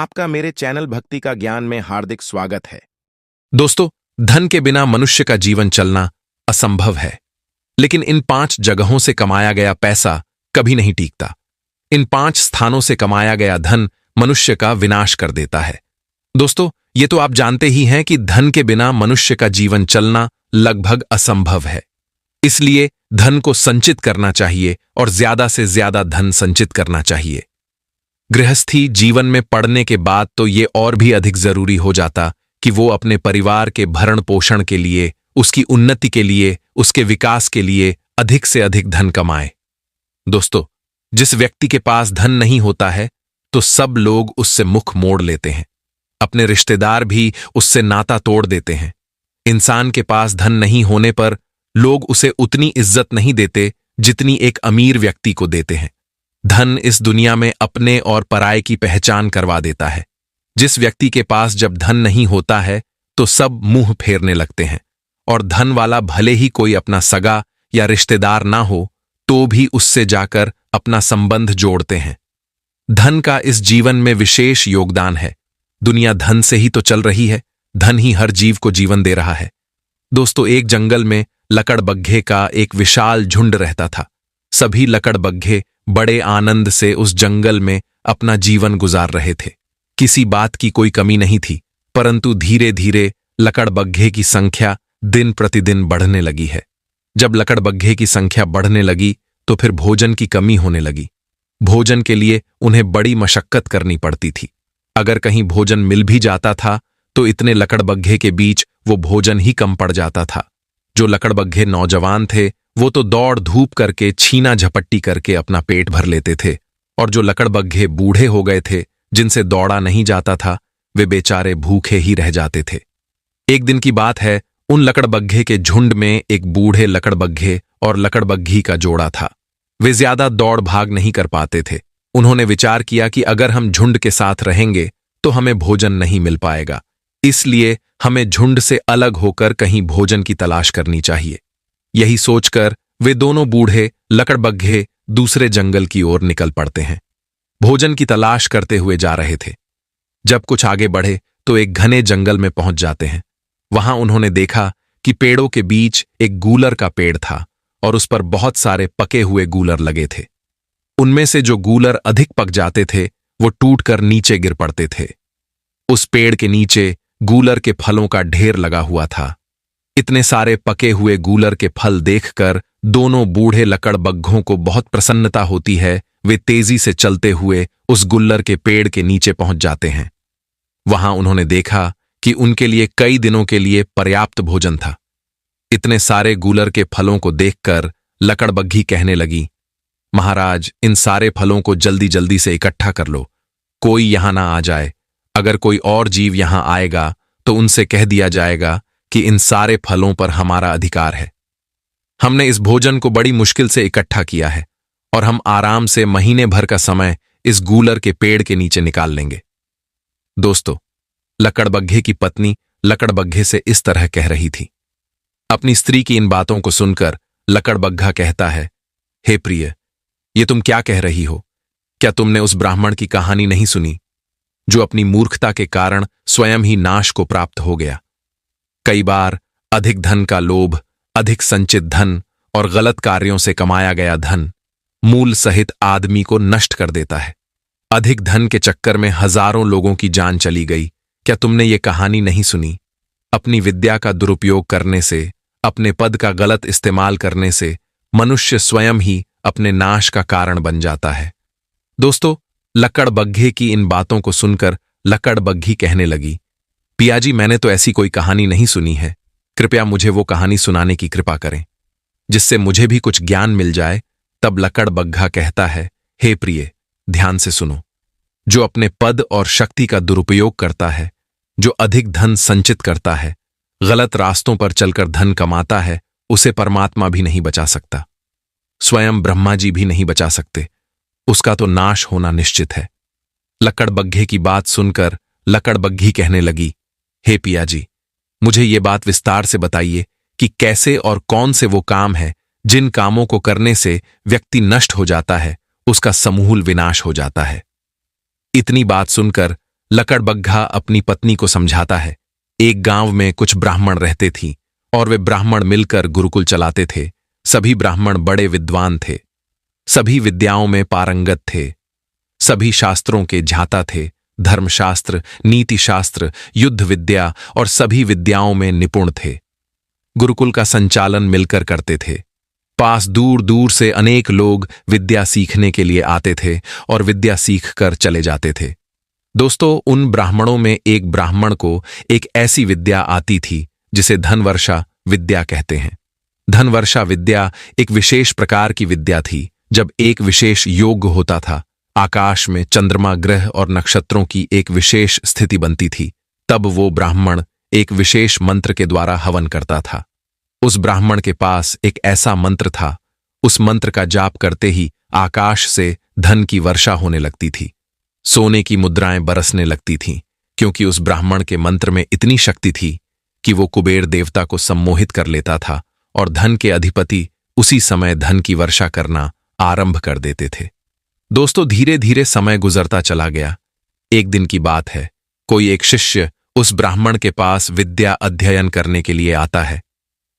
आपका मेरे चैनल भक्ति का ज्ञान में हार्दिक स्वागत है। दोस्तों, धन के बिना मनुष्य का जीवन चलना असंभव है, लेकिन इन 5 जगहों से कमाया गया पैसा कभी नहीं टीकता। इन 5 स्थानों से कमाया गया धन मनुष्य का विनाश कर देता है। दोस्तों, ये तो आप जानते ही हैं कि धन के बिना मनुष्य का जीवन चलना लगभग असंभव है। इसलिए धन को संचित करना चाहिए और ज्यादा से ज्यादा धन संचित करना चाहिए। गृहस्थी जीवन में पड़ने के बाद तो ये और भी अधिक जरूरी हो जाता कि वो अपने परिवार के भरण पोषण के लिए, उसकी उन्नति के लिए, उसके विकास के लिए अधिक से अधिक धन कमाए। दोस्तों, जिस व्यक्ति के पास धन नहीं होता है तो सब लोग उससे मुख मोड़ लेते हैं। अपने रिश्तेदार भी उससे नाता तोड़ देते हैं। इंसान के पास धन नहीं होने पर लोग उसे उतनी इज्जत नहीं देते जितनी एक अमीर व्यक्ति को देते हैं। धन इस दुनिया में अपने और पराये की पहचान करवा देता है। जिस व्यक्ति के पास जब धन नहीं होता है तो सब मुंह फेरने लगते हैं, और धन वाला भले ही कोई अपना सगा या रिश्तेदार ना हो तो भी उससे जाकर अपना संबंध जोड़ते हैं। धन का इस जीवन में विशेष योगदान है। दुनिया धन से ही तो चल रही है। धन ही हर जीव को जीवन दे रहा है। दोस्तों, एक जंगल में लकड़बग्घे का एक विशाल झुंड रहता था। सभी लकड़बग्घे बड़े आनंद से उस जंगल में अपना जीवन गुजार रहे थे। किसी बात की कोई कमी नहीं थी, परंतु धीरे धीरे लकड़बग्घे की संख्या दिन प्रतिदिन बढ़ने लगी है। जब लकड़बग्घे की संख्या बढ़ने लगी तो फिर भोजन की कमी होने लगी। भोजन के लिए उन्हें बड़ी मशक्कत करनी पड़ती थी। अगर कहीं भोजन मिल भी जाता था तो इतने लकड़बग्घे के बीच वो भोजन ही कम पड़ जाता था। जो लकड़बग्घे नौजवान थे वो तो दौड़ धूप करके, छीना झपट्टी करके अपना पेट भर लेते थे, और जो लकड़बग्घे बूढ़े हो गए थे, जिनसे दौड़ा नहीं जाता था, वे बेचारे भूखे ही रह जाते थे। एक दिन की बात है, उन लकड़बग्घे के झुंड में एक बूढ़े लकड़बग्घे और लकड़बग्घी का जोड़ा था। वे ज्यादा दौड़ भाग नहीं कर पाते थे। उन्होंने विचार किया कि अगर हम झुंड के साथ रहेंगे तो हमें भोजन नहीं मिल पाएगा, इसलिए हमें झुंड से अलग होकर कहीं भोजन की तलाश करनी चाहिए। यही सोचकर वे दोनों बूढ़े लकड़बग्घे दूसरे जंगल की ओर निकल पड़ते हैं। भोजन की तलाश करते हुए जा रहे थे। जब कुछ आगे बढ़े तो एक घने जंगल में पहुंच जाते हैं। वहां उन्होंने देखा कि पेड़ों के बीच एक गूलर का पेड़ था और उस पर बहुत सारे पके हुए गूलर लगे थे। उनमें से जो गूलर अधिक पक जाते थे वो टूटकर नीचे गिर पड़ते थे। उस पेड़ के नीचे गूलर के फलों का ढेर लगा हुआ था। इतने सारे पके हुए गूलर के फल देखकर दोनों बूढ़े लकड़बग्घों को बहुत प्रसन्नता होती है। वे तेजी से चलते हुए उस गुल्लर के पेड़ के नीचे पहुंच जाते हैं। वहां उन्होंने देखा कि उनके लिए कई दिनों के लिए पर्याप्त भोजन था। इतने सारे गूलर के फलों को देखकर लकड़बग्घी कहने लगी, महाराज, इन सारे फलों को जल्दी जल्दी से इकट्ठा कर लो, कोई यहां ना आ जाए। अगर कोई और जीव यहां आएगा तो उनसे कह दिया जाएगा कि इन सारे फलों पर हमारा अधिकार है। हमने इस भोजन को बड़ी मुश्किल से इकट्ठा किया है और हम आराम से महीने भर का समय इस गूलर के पेड़ के नीचे निकाल लेंगे। दोस्तों, लकड़बग्घे की पत्नी लकड़बग्घे से इस तरह कह रही थी। अपनी स्त्री की इन बातों को सुनकर लकड़बग्घा कहता है, हे प्रिय, ये तुम क्या कह रही हो? क्या तुमने उस ब्राह्मण की कहानी नहीं सुनी जो अपनी मूर्खता के कारण स्वयं ही नाश को प्राप्त हो गया? कई बार अधिक धन का लोभ, अधिक संचित धन और गलत कार्यों से कमाया गया धन मूल सहित आदमी को नष्ट कर देता है। अधिक धन के चक्कर में हजारों लोगों की जान चली गई। क्या तुमने ये कहानी नहीं सुनी? अपनी विद्या का दुरुपयोग करने से, अपने पद का गलत इस्तेमाल करने से मनुष्य स्वयं ही अपने नाश का कारण बन जाता है। दोस्तों, लकड़बग्घे की इन बातों को सुनकर लकड़बग्घी कहने लगी, पियाजी, मैंने तो ऐसी कोई कहानी नहीं सुनी है। कृपया मुझे वो कहानी सुनाने की कृपा करें जिससे मुझे भी कुछ ज्ञान मिल जाए। तब लकड़बग्घा कहता है, हे प्रिय, ध्यान से सुनो। जो अपने पद और शक्ति का दुरुपयोग करता है, जो अधिक धन संचित करता है, गलत रास्तों पर चलकर धन कमाता है, उसे परमात्मा भी नहीं बचा सकता। स्वयं ब्रह्मा जी भी नहीं बचा सकते। उसका तो नाश होना निश्चित है। लकड़बग्घे की बात सुनकर लकड़बग्घी कहने लगी, हे पियाजी, मुझे ये बात विस्तार से बताइए कि कैसे और कौन से वो काम है जिन कामों को करने से व्यक्ति नष्ट हो जाता है, उसका समूल विनाश हो जाता है। इतनी बात सुनकर लकड़बग्घा अपनी पत्नी को समझाता है। एक गांव में कुछ ब्राह्मण रहते थी और वे ब्राह्मण मिलकर गुरुकुल चलाते थे। सभी ब्राह्मण बड़े विद्वान थे, सभी विद्याओं में पारंगत थे, सभी शास्त्रों के झाता थे, धर्मशास्त्र, नीतिशास्त्र, युद्ध विद्या और सभी विद्याओं में निपुण थे। गुरुकुल का संचालन मिलकर करते थे। पास दूर दूर से अनेक लोग विद्या सीखने के लिए आते थे और विद्या सीख कर चले जाते थे। दोस्तों, उन ब्राह्मणों में एक ब्राह्मण को एक ऐसी विद्या आती थी जिसे धनवर्षा विद्या कहते हैं। धनवर्षा विद्या एक विशेष प्रकार की विद्या थी। जब एक विशेष योग होता था, आकाश में चंद्रमा, ग्रह और नक्षत्रों की एक विशेष स्थिति बनती थी, तब वो ब्राह्मण एक विशेष मंत्र के द्वारा हवन करता था। उस ब्राह्मण के पास एक ऐसा मंत्र था, उस मंत्र का जाप करते ही आकाश से धन की वर्षा होने लगती थी, सोने की मुद्राएं बरसने लगती थीं, क्योंकि उस ब्राह्मण के मंत्र में इतनी शक्ति थी कि वो कुबेर देवता को सम्मोहित कर लेता था और धन के अधिपति उसी समय धन की वर्षा करना आरंभ कर देते थे। दोस्तों, धीरे धीरे समय गुजरता चला गया। एक दिन की बात है, कोई एक शिष्य उस ब्राह्मण के पास विद्या अध्ययन करने के लिए आता है।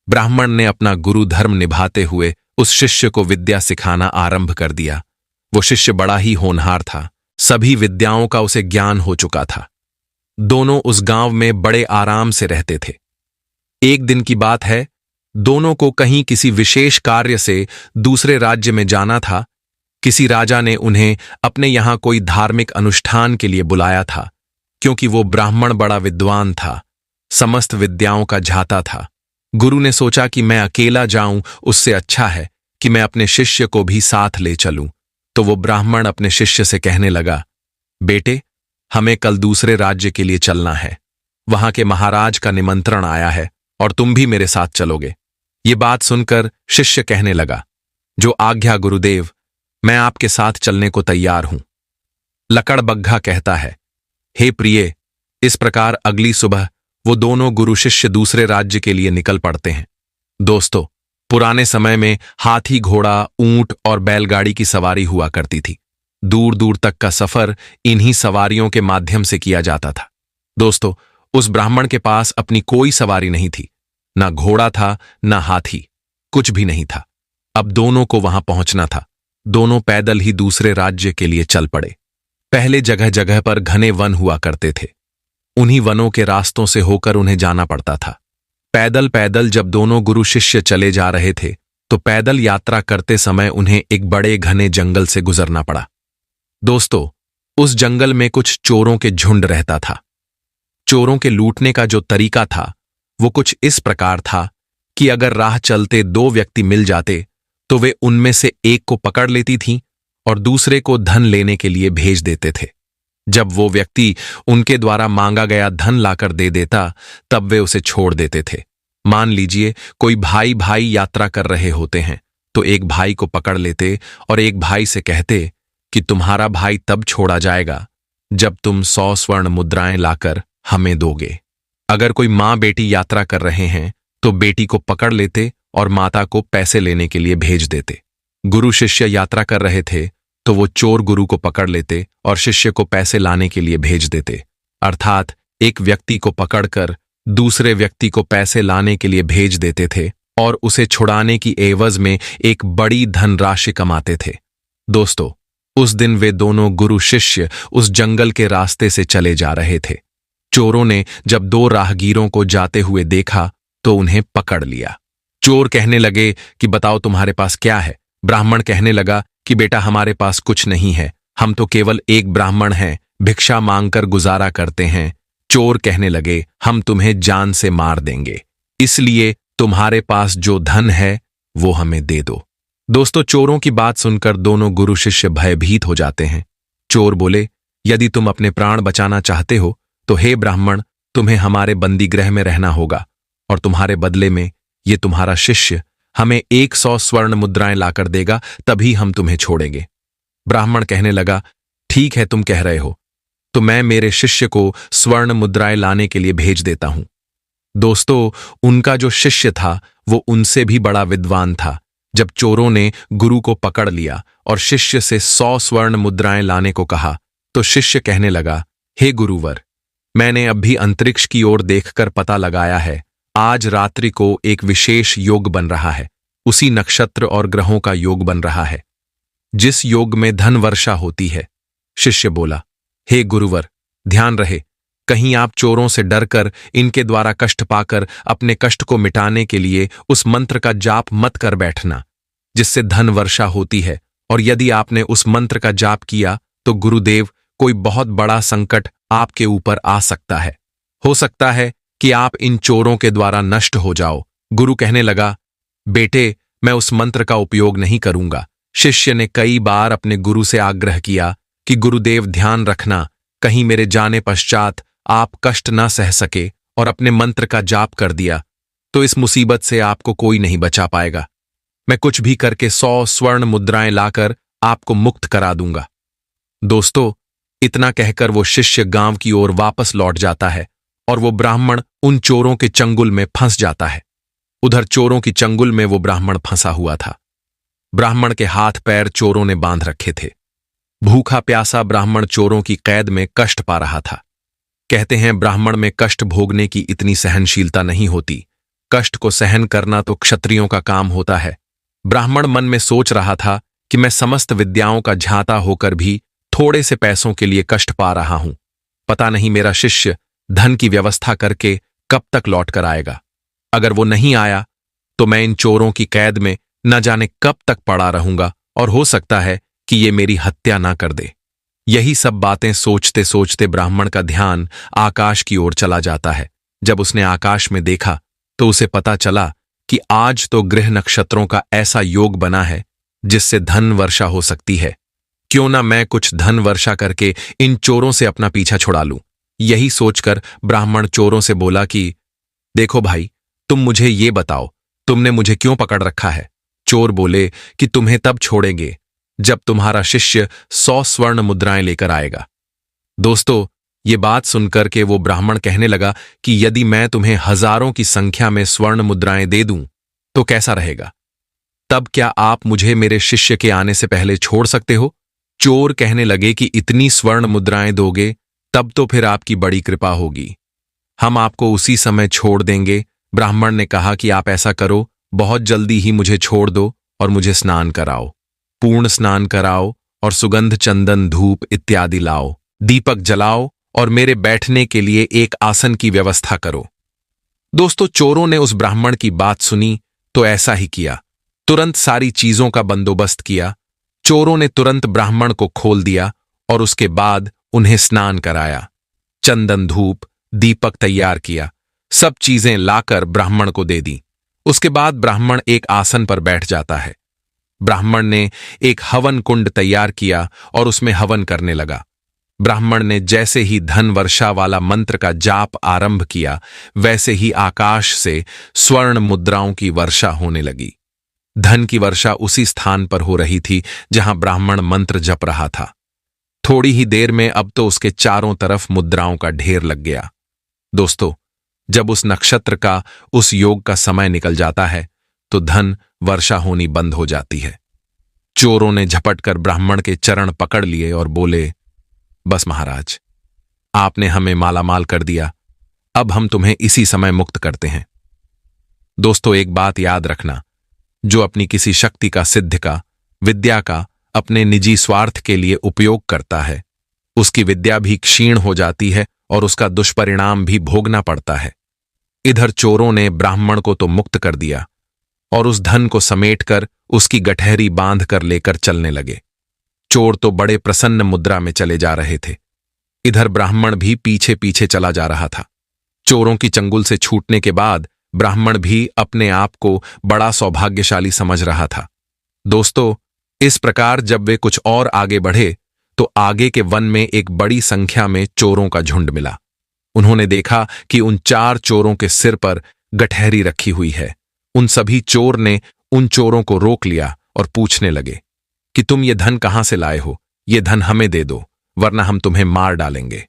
ब्राह्मण ने अपना गुरु धर्म निभाते हुए उस शिष्य को विद्या सिखाना आरंभ कर दिया। वो शिष्य बड़ा ही होनहार था, सभी विद्याओं का उसे ज्ञान हो चुका था। दोनों उस गांव में बड़े आराम से रहते थे। एक दिन की बात है, दोनों को कहीं किसी विशेष कार्य से दूसरे राज्य में जाना था। किसी राजा ने उन्हें अपने यहां कोई धार्मिक अनुष्ठान के लिए बुलाया था। क्योंकि वो ब्राह्मण बड़ा विद्वान था, समस्त विद्याओं का झाता था, गुरु ने सोचा कि मैं अकेला जाऊं उससे अच्छा है कि मैं अपने शिष्य को भी साथ ले चलूं। तो वो ब्राह्मण अपने शिष्य से कहने लगा, बेटे, हमें कल दूसरे राज्य के लिए चलना है। वहां के महाराज का निमंत्रण आया है और तुम भी मेरे साथ चलोगे। ये बात सुनकर शिष्य कहने लगा, जो आज्ञा गुरुदेव, मैं आपके साथ चलने को तैयार हूं। लकड़बग्घा कहता है, हे प्रिय। इस प्रकार अगली सुबह वो दोनों गुरु शिष्य दूसरे राज्य के लिए निकल पड़ते हैं। दोस्तों, पुराने समय में हाथी, घोड़ा, ऊंट और बैलगाड़ी की सवारी हुआ करती थी। दूर दूर तक का सफर इन्हीं सवारियों के माध्यम से किया जाता था। दोस्तों, उस ब्राह्मण के पास अपनी कोई सवारी नहीं थी, ना घोड़ा था, ना हाथी, कुछ भी नहीं था। अब दोनों को वहां पहुंचना था। दोनों पैदल ही दूसरे राज्य के लिए चल पड़े। पहले जगह जगह पर घने वन हुआ करते थे। उन्हीं वनों के रास्तों से होकर उन्हें जाना पड़ता था। पैदल पैदल जब दोनों गुरु शिष्य चले जा रहे थे, तो पैदल यात्रा करते समय उन्हें एक बड़े घने जंगल से गुजरना पड़ा। दोस्तों, उस जंगल में कुछ चोरों के झुंड रहता था। चोरों के लूटने का जो तरीका था वो कुछ इस प्रकार था कि अगर राह चलते दो व्यक्ति मिल जाते तो वे उनमें से एक को पकड़ लेती थीं और दूसरे को धन लेने के लिए भेज देते थे। जब वो व्यक्ति उनके द्वारा मांगा गया धन लाकर दे देता, तब वे उसे छोड़ देते थे। मान लीजिए कोई भाई भाई यात्रा कर रहे होते हैं, तो एक भाई को पकड़ लेते और एक भाई से कहते कि तुम्हारा भाई तब छोड़ा जाएगा जब तुम 100 स्वर्ण मुद्राएं लाकर हमें दोगे। अगर कोई माँ बेटी यात्रा कर रहे हैं तो बेटी को पकड़ लेते और माता को पैसे लेने के लिए भेज देते। गुरु शिष्य यात्रा कर रहे थे तो वो चोर गुरु को पकड़ लेते और शिष्य को पैसे लाने के लिए भेज देते। अर्थात एक व्यक्ति को पकड़कर दूसरे व्यक्ति को पैसे लाने के लिए भेज देते थे और उसे छुड़ाने की एवज में एक बड़ी धनराशि कमाते थे। दोस्तों, उस दिन वे दोनों गुरु शिष्य उस जंगल के रास्ते से चले जा रहे थे। चोरों ने जब दो राहगीरों को जाते हुए देखा तो उन्हें पकड़ लिया। चोर कहने लगे कि बताओ तुम्हारे पास क्या है। ब्राह्मण कहने लगा कि बेटा, हमारे पास कुछ नहीं है, हम तो केवल एक ब्राह्मण हैं, भिक्षा मांगकर गुजारा करते हैं। चोर कहने लगे, हम तुम्हें जान से मार देंगे, इसलिए तुम्हारे पास जो धन है वो हमें दे दो। दोस्तों, चोरों की बात सुनकर दोनों गुरु शिष्य भयभीत हो जाते हैं। चोर बोले, यदि तुम अपने प्राण बचाना चाहते हो तो हे ब्राह्मण, तुम्हें हमारे बंदी गृह में रहना होगा और तुम्हारे बदले में ये तुम्हारा शिष्य हमें 100 स्वर्ण मुद्राएं लाकर देगा, तभी हम तुम्हें छोड़ेंगे। ब्राह्मण कहने लगा, ठीक है, तुम कह रहे हो तो मैं मेरे शिष्य को स्वर्ण मुद्राएं लाने के लिए भेज देता हूं। दोस्तों, उनका जो शिष्य था वो उनसे भी बड़ा विद्वान था। जब चोरों ने गुरु को पकड़ लिया और शिष्य से 100 स्वर्ण मुद्राएं लाने को कहा, तो शिष्य कहने लगा हे गुरुवर, मैंने अब भी अंतरिक्ष की ओर देखकर पता लगाया है, आज रात्रि को एक विशेष योग बन रहा है। उसी नक्षत्र और ग्रहों का योग बन रहा है जिस योग में धन वर्षा होती है। शिष्य बोला, हे गुरुवर, ध्यान रहे, कहीं आप चोरों से डरकर इनके द्वारा कष्ट पाकर अपने कष्ट को मिटाने के लिए उस मंत्र का जाप मत कर बैठना जिससे धन वर्षा होती है, और यदि आपने उस मंत्र का जाप किया तो गुरुदेव, कोई बहुत बड़ा संकट आपके ऊपर आ सकता है। हो सकता है कि आप इन चोरों के द्वारा नष्ट हो जाओ। गुरु कहने लगा, बेटे, मैं उस मंत्र का उपयोग नहीं करूंगा। शिष्य ने कई बार अपने गुरु से आग्रह किया कि गुरुदेव, ध्यान रखना, कहीं मेरे जाने पश्चात आप कष्ट ना सह सके और अपने मंत्र का जाप कर दिया तो इस मुसीबत से आपको कोई नहीं बचा पाएगा। मैं कुछ भी करके 100 स्वर्ण मुद्राएं लाकर आपको मुक्त करा दूंगा। दोस्तों, इतना कहकर वो शिष्य गांव की ओर वापस लौट जाता है और वो ब्राह्मण उन चोरों के चंगुल में फंस जाता है। उधर चोरों की चंगुल में वो ब्राह्मण फंसा हुआ था। ब्राह्मण के हाथ पैर चोरों ने बांध रखे थे। भूखा प्यासा ब्राह्मण चोरों की कैद में कष्ट पा रहा था। कहते हैं, ब्राह्मण में कष्ट भोगने की इतनी सहनशीलता नहीं होती। कष्ट को सहन करना तो क्षत्रियों का काम होता है। ब्राह्मण मन में सोच रहा था कि मैं समस्त विद्याओं का झांता होकर भी थोड़े से पैसों के लिए कष्ट पा रहा हूं। पता नहीं मेरा शिष्य धन की व्यवस्था करके कब तक लौट कर आएगा। अगर वो नहीं आया तो मैं इन चोरों की कैद में न जाने कब तक पड़ा रहूंगा और हो सकता है कि ये मेरी हत्या ना कर दे। यही सब बातें सोचते सोचते ब्राह्मण का ध्यान आकाश की ओर चला जाता है। जब उसने आकाश में देखा तो उसे पता चला कि आज तो ग्रह नक्षत्रों का ऐसा योग बना है जिससे धन वर्षा हो सकती है। क्यों ना मैं कुछ धन वर्षा करके इन चोरों से अपना पीछा छुड़ा लूं। यही सोचकर ब्राह्मण चोरों से बोला कि देखो भाई, तुम मुझे ये बताओ, तुमने मुझे क्यों पकड़ रखा है। चोर बोले कि तुम्हें तब छोड़ेंगे जब तुम्हारा शिष्य 100 स्वर्ण मुद्राएं लेकर आएगा। दोस्तों, ये बात सुनकर के वो ब्राह्मण कहने लगा कि यदि मैं तुम्हें हजारों की संख्या में स्वर्ण मुद्राएं दे दूं तो कैसा रहेगा? तब क्या आप मुझे मेरे शिष्य के आने से पहले छोड़ सकते हो? चोर कहने लगे कि इतनी स्वर्ण मुद्राएं दोगे तब तो फिर आपकी बड़ी कृपा होगी, हम आपको उसी समय छोड़ देंगे। ब्राह्मण ने कहा कि आप ऐसा करो, बहुत जल्दी ही मुझे छोड़ दो और मुझे स्नान कराओ, पूर्ण स्नान कराओ और सुगंध, चंदन, धूप इत्यादि लाओ, दीपक जलाओ और मेरे बैठने के लिए एक आसन की व्यवस्था करो। दोस्तों, चोरों ने उस ब्राह्मण की बात सुनी तो ऐसा ही किया। तुरंत सारी चीजों का बंदोबस्त किया। चोरों ने तुरंत ब्राह्मण को खोल दिया और उसके बाद उन्हें स्नान कराया, चंदन, धूप, दीपक तैयार किया, सब चीजें लाकर ब्राह्मण को दे दी। उसके बाद ब्राह्मण एक आसन पर बैठ जाता है। ब्राह्मण ने एक हवन कुंड तैयार किया और उसमें हवन करने लगा। ब्राह्मण ने जैसे ही धन वर्षा वाला मंत्र का जाप आरंभ किया, वैसे ही आकाश से स्वर्ण मुद्राओं की वर्षा होने लगी। धन की वर्षा उसी स्थान पर हो रही थी जहां ब्राह्मण मंत्र जप रहा था। थोड़ी ही देर में अब तो उसके चारों तरफ मुद्राओं का ढेर लग गया। दोस्तों, जब उस नक्षत्र का, उस योग का समय निकल जाता है तो धन वर्षा होनी बंद हो जाती है। चोरों ने झपटकर ब्राह्मण के चरण पकड़ लिए और बोले, बस महाराज, आपने हमें मालामाल कर दिया, अब हम तुम्हें इसी समय मुक्त करते हैं। दोस्तों, एक बात याद रखना, जो अपनी किसी शक्ति का, सिद्ध का, विद्या का अपने निजी स्वार्थ के लिए उपयोग करता है, उसकी विद्या भी क्षीण हो जाती है और उसका दुष्परिणाम भी भोगना पड़ता है। इधर चोरों ने ब्राह्मण को तो मुक्त कर दिया और उस धन को समेटकर उसकी गठरी बांध कर लेकर चलने लगे। चोर तो बड़े प्रसन्न मुद्रा में चले जा रहे थे। इधर ब्राह्मण भी पीछे पीछे चला जा रहा था। चोरों की चंगुल से छूटने के बाद ब्राह्मण भी अपने आप को बड़ा सौभाग्यशाली समझ रहा था। दोस्तों, इस प्रकार जब वे कुछ और आगे बढ़े तो आगे के वन में एक बड़ी संख्या में चोरों का झुंड मिला। उन्होंने देखा कि उन 4 चोरों के सिर पर गठरी रखी हुई है। उन सभी चोर ने उन चोरों को रोक लिया और पूछने लगे कि तुम ये धन कहां से लाए हो? ये धन हमें दे दो, वरना हम तुम्हें मार डालेंगे।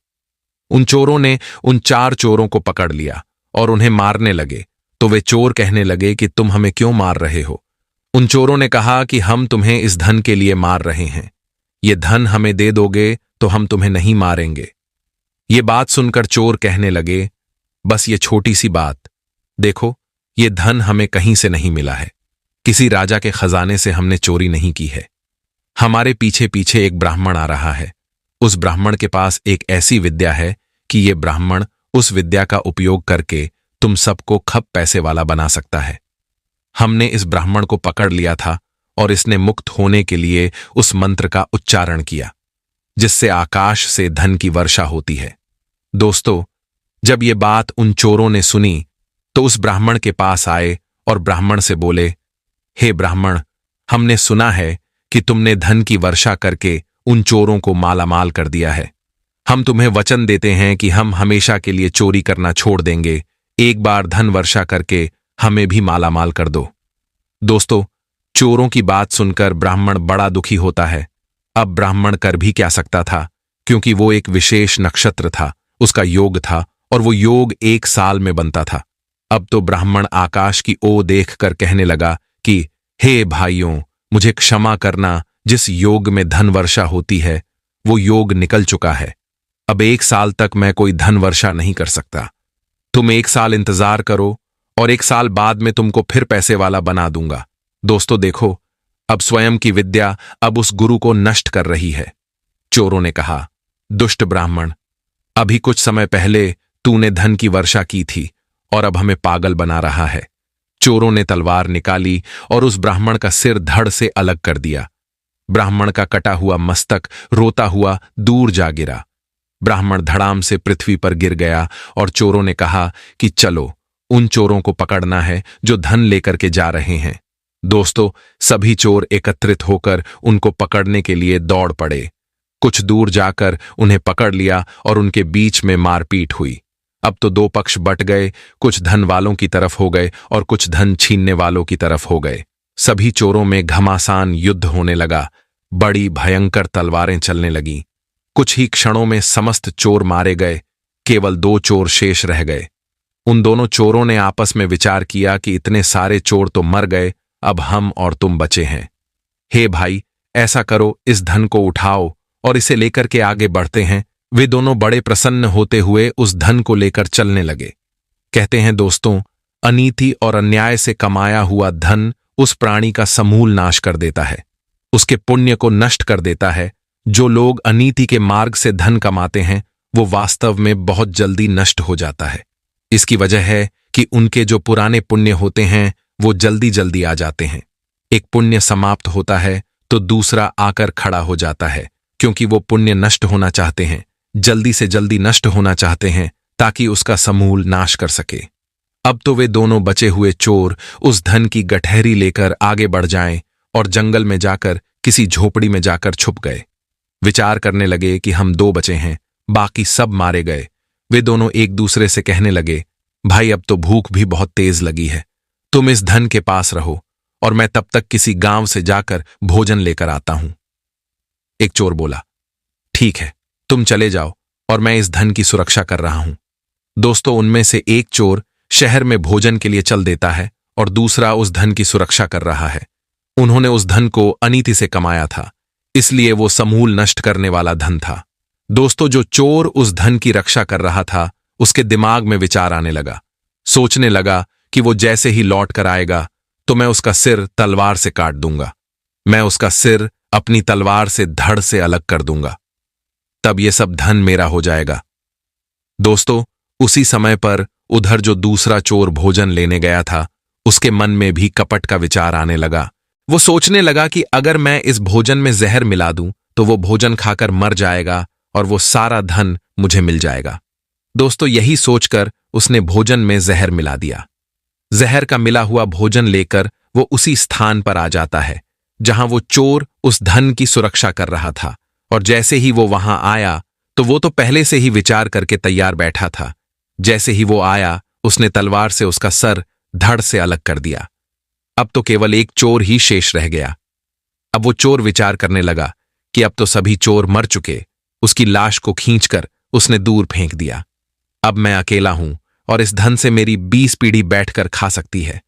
उन चोरों ने उन 4 चोरों को पकड़ लिया और उन्हें मारने लगे तो वे चोर कहने लगे कि तुम हमें क्यों मार रहे हो? उन चोरों ने कहा कि हम तुम्हें इस धन के लिए मार रहे हैं, ये धन हमें दे दोगे तो हम तुम्हें नहीं मारेंगे। ये बात सुनकर चोर कहने लगे, बस ये छोटी सी बात, देखो ये धन हमें कहीं से नहीं मिला है, किसी राजा के खजाने से हमने चोरी नहीं की है। हमारे पीछे पीछे एक ब्राह्मण आ रहा है। उस ब्राह्मण के पास एक ऐसी विद्या है कि ये ब्राह्मण उस विद्या का उपयोग करके तुम सबको खप पैसे वाला बना सकता है। हमने इस ब्राह्मण को पकड़ लिया था और इसने मुक्त होने के लिए उस मंत्र का उच्चारण किया जिससे आकाश से धन की वर्षा होती है। दोस्तों, जब ये बात उन चोरों ने सुनी तो उस ब्राह्मण के पास आए और ब्राह्मण से बोले, हे ब्राह्मण, हमने सुना है कि तुमने धन की वर्षा करके उन चोरों को मालामाल कर दिया है। हम तुम्हें वचन देते हैं कि हम हमेशा के लिए चोरी करना छोड़ देंगे। एक बार धन वर्षा करके हमें भी मालामाल कर दो। दोस्तों, चोरों की बात सुनकर ब्राह्मण बड़ा दुखी होता है। अब ब्राह्मण कर भी क्या सकता था, क्योंकि वो एक विशेष नक्षत्र था, उसका योग था और वो योग 1 साल में बनता था। अब तो ब्राह्मण आकाश की ओर देखकर कहने लगा कि हे भाइयों, मुझे क्षमा करना, जिस योग में धन वर्षा होती है वो योग निकल चुका है। अब 1 साल तक मैं कोई धन वर्षा नहीं कर सकता। तुम 1 साल इंतजार करो और 1 साल बाद में तुमको फिर पैसे वाला बना दूंगा। दोस्तों देखो, अब स्वयं की विद्या अब उस गुरु को नष्ट कर रही है। चोरों ने कहा, दुष्ट ब्राह्मण, अभी कुछ समय पहले तूने धन की वर्षा की थी और अब हमें पागल बना रहा है। चोरों ने तलवार निकाली और उस ब्राह्मण का सिर धड़ से अलग कर दिया। ब्राह्मण का कटा हुआ मस्तक रोता हुआ दूर जा गिरा। ब्राह्मण धड़ाम से पृथ्वी पर गिर गया और चोरों ने कहा कि चलो, उन चोरों को पकड़ना है जो धन लेकर के जा रहे हैं। दोस्तों, सभी चोर एकत्रित होकर उनको पकड़ने के लिए दौड़ पड़े। कुछ दूर जाकर उन्हें पकड़ लिया और उनके बीच में मारपीट हुई। अब तो 2 पक्ष बट गए, कुछ धन वालों की तरफ हो गए और कुछ धन छीनने वालों की तरफ हो गए। सभी चोरों में घमासान युद्ध होने लगा। बड़ी भयंकर तलवारें चलने लगीं। कुछ ही क्षणों में समस्त चोर मारे गए, केवल 2 चोर शेष रह गए। उन दोनों चोरों ने आपस में विचार किया कि इतने सारे चोर तो मर गए, अब हम और तुम बचे हैं। हे भाई, ऐसा करो, इस धन को उठाओ और इसे लेकर के आगे बढ़ते हैं। वे दोनों बड़े प्रसन्न होते हुए उस धन को लेकर चलने लगे। कहते हैं दोस्तों, अनीति और अन्याय से कमाया हुआ धन उस प्राणी का समूल नाश कर देता है, उसके पुण्य को नष्ट कर देता है। जो लोग अनीति के मार्ग से धन कमाते हैं वो वास्तव में बहुत जल्दी नष्ट हो जाता है। इसकी वजह है कि उनके जो पुराने पुण्य होते हैं वो जल्दी जल्दी आ जाते हैं। एक पुण्य समाप्त होता है तो दूसरा आकर खड़ा हो जाता है, क्योंकि वो पुण्य नष्ट होना चाहते हैं, जल्दी से जल्दी नष्ट होना चाहते हैं ताकि उसका समूल नाश कर सके। अब तो वे दोनों बचे हुए चोर उस धन की गठरी लेकर आगे बढ़ जाएं और जंगल में जाकर किसी झोपड़ी में जाकर छुप गए। विचार करने लगे कि हम 2 बचे हैं, बाकी सब मारे गए। वे दोनों एक दूसरे से कहने लगे, भाई अब तो भूख भी बहुत तेज लगी है, तुम इस धन के पास रहो और मैं तब तक किसी गांव से जाकर भोजन लेकर आता हूं। एक चोर बोला, ठीक है, तुम चले जाओ और मैं इस धन की सुरक्षा कर रहा हूं। दोस्तों, उनमें से एक चोर शहर में भोजन के लिए चल देता है और दूसरा उस धन की सुरक्षा कर रहा है। उन्होंने उस धन को अनीति से कमाया था, इसलिए वो समूल नष्ट करने वाला धन था। दोस्तों, जो चोर उस धन की रक्षा कर रहा था उसके दिमाग में विचार आने लगा। सोचने लगा कि वो जैसे ही लौट कर आएगा तो मैं उसका सिर तलवार से काट दूंगा, मैं उसका सिर अपनी तलवार से धड़ से अलग कर दूंगा, तब ये सब धन मेरा हो जाएगा। दोस्तों, उसी समय पर उधर जो दूसरा चोर भोजन लेने गया था उसके मन में भी कपट का विचार आने लगा। वो सोचने लगा कि अगर मैं इस भोजन में जहर मिला दूं तो वो भोजन खाकर मर जाएगा और वो सारा धन मुझे मिल जाएगा। दोस्तों, यही सोचकर उसने भोजन में जहर मिला दिया। जहर का मिला हुआ भोजन लेकर वो उसी स्थान पर आ जाता है जहां वो चोर उस धन की सुरक्षा कर रहा था, और जैसे ही वो वहां आया तो वो तो पहले से ही विचार करके तैयार बैठा था। जैसे ही वो आया उसने तलवार से उसका सर धड़ से अलग कर दिया। अब तो केवल एक चोर ही शेष रह गया। अब वो चोर विचार करने लगा कि अब तो सभी चोर मर चुके। उसकी लाश को खींचकर उसने दूर फेंक दिया। अब मैं अकेला हूं और इस धन से मेरी 20 पीढ़ी बैठकर खा सकती है।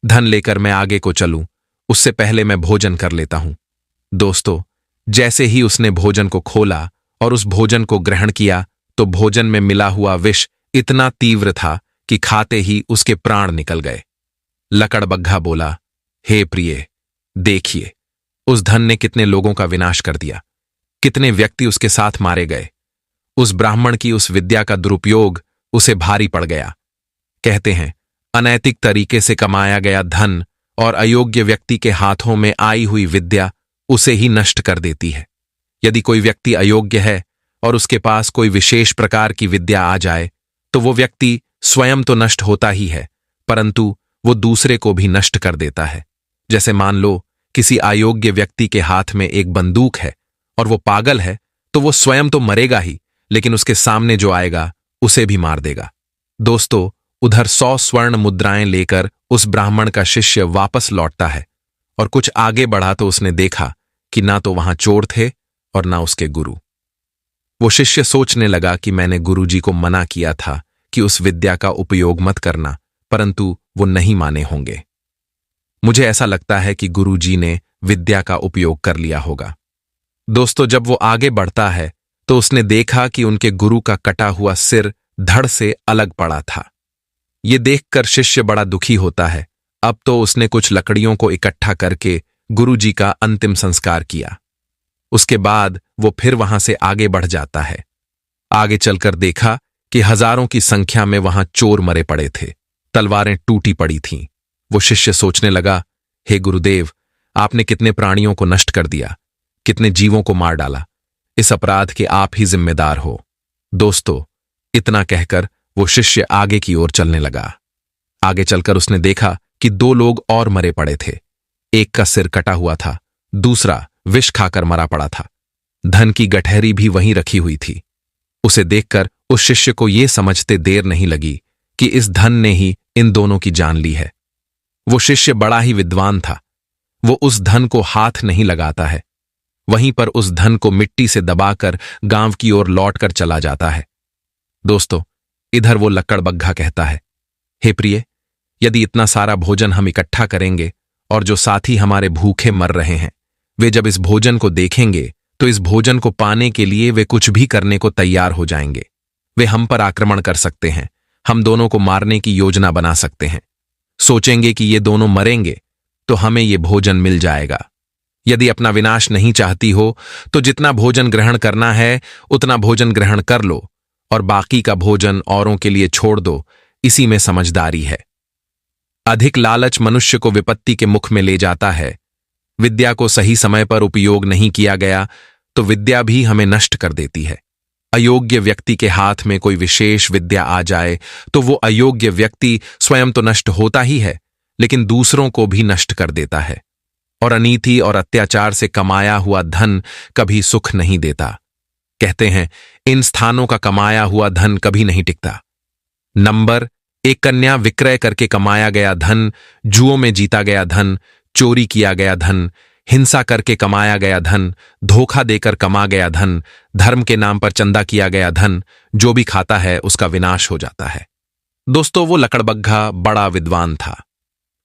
धन लेकर मैं आगे को चलूं, उससे पहले मैं भोजन कर लेता हूं। दोस्तों, जैसे ही उसने भोजन को खोला और उस भोजन को ग्रहण किया तो भोजन में मिला हुआ विष इतना तीव्र था कि खाते ही उसके प्राण निकल गए। लकड़बग्घा बोला, हे प्रिय, देखिए उस धन ने कितने लोगों का विनाश कर दिया, कितने व्यक्ति उसके साथ मारे गए। उस ब्राह्मण की उस विद्या का दुरुपयोग उसे भारी पड़ गया। कहते हैं, अनैतिक तरीके से कमाया गया धन और अयोग्य व्यक्ति के हाथों में आई हुई विद्या उसे ही नष्ट कर देती है। यदि कोई व्यक्ति अयोग्य है और उसके पास कोई विशेष प्रकार की विद्या आ जाए तो वो व्यक्ति स्वयं तो नष्ट होता ही है, परंतु वो दूसरे को भी नष्ट कर देता है। जैसे मान लो किसी अयोग्य व्यक्ति के हाथ में एक बंदूक है और वो पागल है, तो वो स्वयं तो मरेगा ही, लेकिन उसके सामने जो आएगा उसे भी मार देगा। दोस्तों, उधर 100 स्वर्ण मुद्राएं लेकर उस ब्राह्मण का शिष्य वापस लौटता है और कुछ आगे बढ़ा तो उसने देखा कि ना तो वहां चोर थे और ना उसके गुरु। वो शिष्य सोचने लगा कि मैंने गुरुजी को मना किया था कि उस विद्या का उपयोग मत करना, परंतु वो नहीं माने होंगे। मुझे ऐसा लगता है कि गुरुजी ने विद्या का उपयोग कर लिया होगा। दोस्तों, जब वो आगे बढ़ता है तो उसने देखा कि उनके गुरु का कटा हुआ सिर धड़ से अलग पड़ा था। ये देखकर शिष्य बड़ा दुखी होता है। अब तो उसने कुछ लकड़ियों को इकट्ठा करके गुरुजी का अंतिम संस्कार किया। उसके बाद वो फिर वहां से आगे बढ़ जाता है। आगे चलकर देखा कि हजारों की संख्या में वहां चोर मरे पड़े थे, तलवारें टूटी पड़ी थीं। वो शिष्य सोचने लगा, हे गुरुदेव, आपने कितने प्राणियों को नष्ट कर दिया, कितने जीवों को मार डाला। इस अपराध के आप ही जिम्मेदार हो। दोस्तों, इतना कहकर वो शिष्य आगे की ओर चलने लगा। आगे चलकर उसने देखा कि 2 लोग और मरे पड़े थे। एक का सिर कटा हुआ था, दूसरा विष खाकर मरा पड़ा था। धन की गठरी भी वहीं रखी हुई थी। उसे देखकर उस शिष्य को यह समझते देर नहीं लगी कि इस धन ने ही इन दोनों की जान ली है। वो शिष्य बड़ा ही विद्वान था। वो उस धन को हाथ नहीं लगाता है, वहीं पर उस धन को मिट्टी से दबाकर गांव की ओर लौटकर चला जाता है। दोस्तों, इधर वो लकड़बग्घा कहता है, हे प्रिय, यदि इतना सारा भोजन हम इकट्ठा करेंगे और जो साथी हमारे भूखे मर रहे हैं, वे जब इस भोजन को देखेंगे तो इस भोजन को पाने के लिए वे कुछ भी करने को तैयार हो जाएंगे। वे हम पर आक्रमण कर सकते हैं, हम दोनों को मारने की योजना बना सकते हैं। सोचेंगे कि ये दोनों मरेंगे तो हमें ये भोजन मिल जाएगा। यदि अपना विनाश नहीं चाहती हो तो जितना भोजन ग्रहण करना है उतना भोजन ग्रहण कर लो और बाकी का भोजन औरों के लिए छोड़ दो। इसी में समझदारी है। अधिक लालच मनुष्य को विपत्ति के मुख में ले जाता है। विद्या को सही समय पर उपयोग नहीं किया गया तो विद्या भी हमें नष्ट कर देती है। अयोग्य व्यक्ति के हाथ में कोई विशेष विद्या आ जाए तो वो अयोग्य व्यक्ति स्वयं तो नष्ट होता ही है, लेकिन दूसरों को भी नष्ट कर देता है। और अनीति और अत्याचार से कमाया हुआ धन कभी सुख नहीं देता। कहते हैं, इन स्थानों का कमाया हुआ धन कभी नहीं टिकता। नंबर 1, कन्या विक्रय करके कमाया गया धन, जुओं में जीता गया धन, चोरी किया गया धन, हिंसा करके कमाया गया धन, धोखा देकर कमा गया धन, धर्म के नाम पर चंदा किया गया धन, जो भी खाता है उसका विनाश हो जाता है। दोस्तों, वो लकड़बग्घा बड़ा विद्वान था।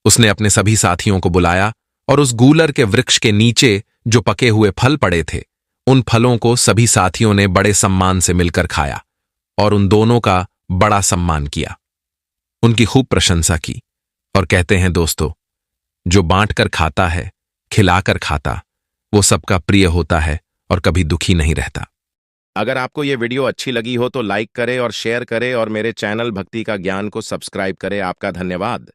उसने अपने सभी साथियों को बुलाया और उस गूलर के वृक्ष के नीचे जो पके हुए फल पड़े थे, उन फलों को सभी साथियों ने बड़े सम्मान से मिलकर खाया और उन दोनों का बड़ा सम्मान किया, उनकी खूब प्रशंसा की। और कहते हैं दोस्तों, जो बांटकर खाता है, खिलाकर खाता, वो सबका प्रिय होता है और कभी दुखी नहीं रहता। अगर आपको ये वीडियो अच्छी लगी हो तो लाइक करें और शेयर करें और मेरे चैनल भक्ति का ज्ञान को सब्सक्राइब करें। आपका धन्यवाद।